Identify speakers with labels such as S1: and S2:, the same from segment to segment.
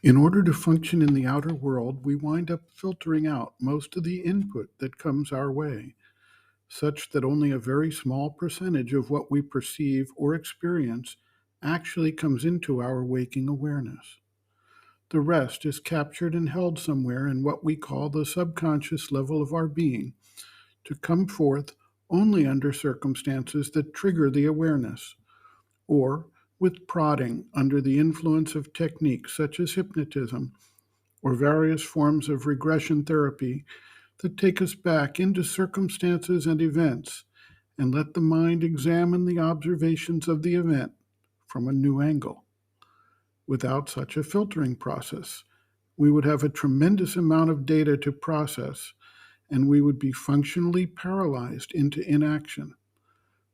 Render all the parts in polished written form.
S1: In order to function in the outer world, we wind up filtering out most of the input that comes our way, such that only a very small percentage of what we perceive or experience actually comes into our waking awareness. The rest is captured and held somewhere in what we call the subconscious level of our being, to come forth only under circumstances that trigger the awareness, or with prodding under the influence of techniques such as hypnotism or various forms of regression therapy that take us back into circumstances and events and let the mind examine the observations of the event from a new angle. Without such a filtering process, we would have a tremendous amount of data to process, and we would be functionally paralyzed into inaction.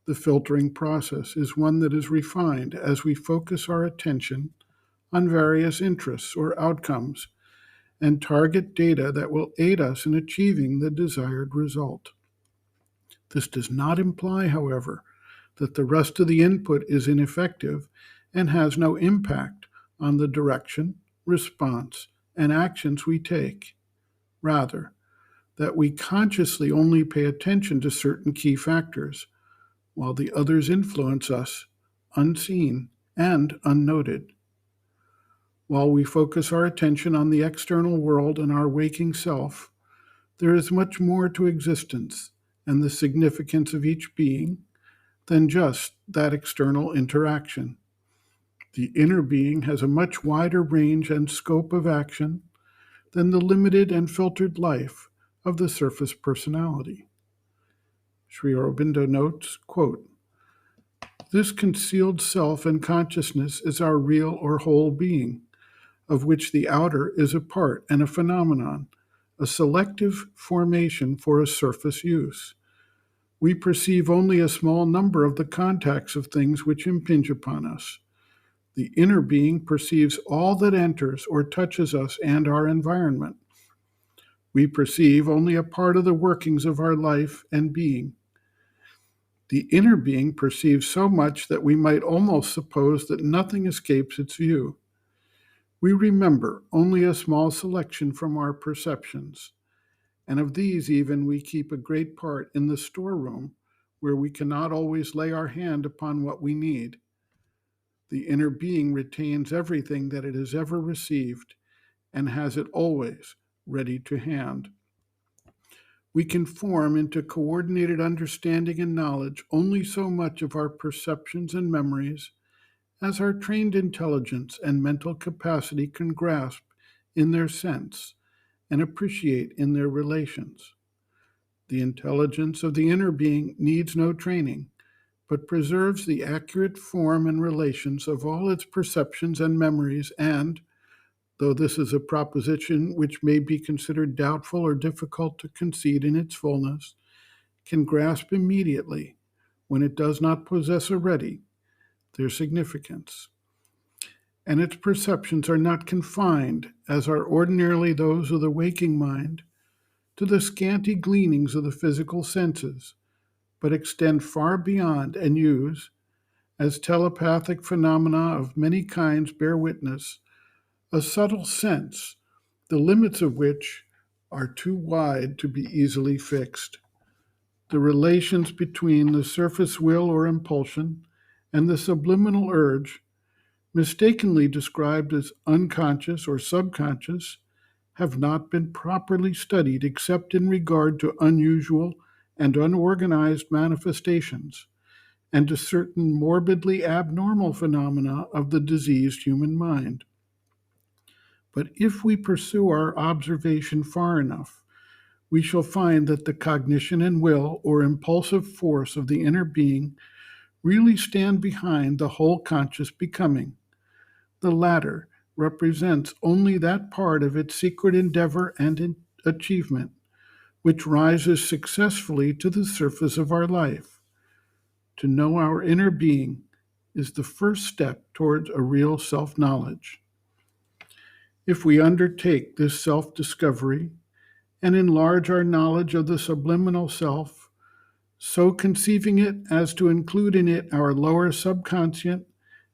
S1: The filtering process is one that is refined as we focus our attention on various interests or outcomes and target data that will aid us in achieving the desired result. This does not imply, however, that the rest of the input is ineffective and has no impact on the direction, response, and actions we take. Rather, that we consciously only pay attention to certain key factors, while the others influence us unseen and unnoted. While we focus our attention on the external world and our waking self, there is much more to existence and the significance of each being than just that external interaction. The inner being has a much wider range and scope of action than the limited and filtered life of the surface personality. Sri Aurobindo notes, quote, "This concealed self and consciousness is our real or whole being, of which the outer is a part and a phenomenon, a selective formation for a surface use. We perceive only a small number of the contacts of things which impinge upon us. The inner being perceives all that enters or touches us and our environment. We perceive only a part of the workings of our life and being. The inner being perceives so much that we might almost suppose that nothing escapes its view. We remember only a small selection from our perceptions, and of these even we keep a great part in the storeroom, where we cannot always lay our hand upon what we need. The inner being retains everything that it has ever received and has it always ready to hand. We can form into coordinated understanding and knowledge only so much of our perceptions and memories as our trained intelligence and mental capacity can grasp in their sense and appreciate in their relations. The intelligence of the inner being needs no training, but preserves the accurate form and relations of all its perceptions and memories, and, though this is a proposition which may be considered doubtful or difficult to concede in its fullness, can grasp immediately, when it does not possess already, their significance. And its perceptions are not confined, as are ordinarily those of the waking mind, to the scanty gleanings of the physical senses, but extend far beyond and use, as telepathic phenomena of many kinds bear witness, a subtle sense, the limits of which are too wide to be easily fixed. The relations between the surface will or impulsion and the subliminal urge, mistakenly described as unconscious or subconscious, have not been properly studied except in regard to unusual and unorganized manifestations and to certain morbidly abnormal phenomena of the diseased human mind. But if we pursue our observation far enough, we shall find that the cognition and will or impulsive force of the inner being really stand behind the whole conscious becoming. The latter represents only that part of its secret endeavor and achievement which rises successfully to the surface of our life. To know our inner being is the first step towards a real self-knowledge. If we undertake this self-discovery and enlarge our knowledge of the subliminal self, so conceiving it as to include in it our lower subconscient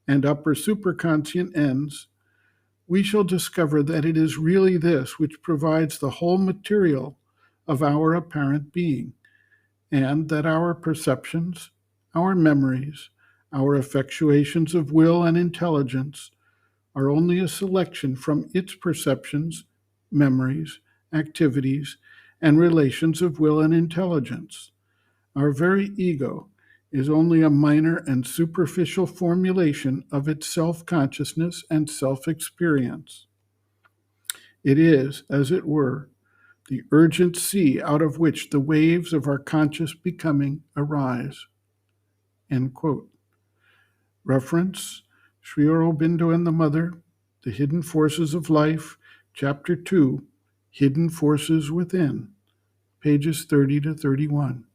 S1: and upper superconscient ends, we shall discover that it is really this which provides the whole material of our apparent being, and that our perceptions, our memories, our effectuations of will and intelligence are only a selection from its perceptions, memories, activities, and relations of will and intelligence. Our very ego is only a minor and superficial formulation of its self consciousness and self experience. It is, as it were, the urgent sea out of which the waves of our conscious becoming arise. End quote. Reference Sri Aurobindo and the Mother, The Hidden Forces of Life, Chapter 2, Hidden Forces Within, pages 30 to 31.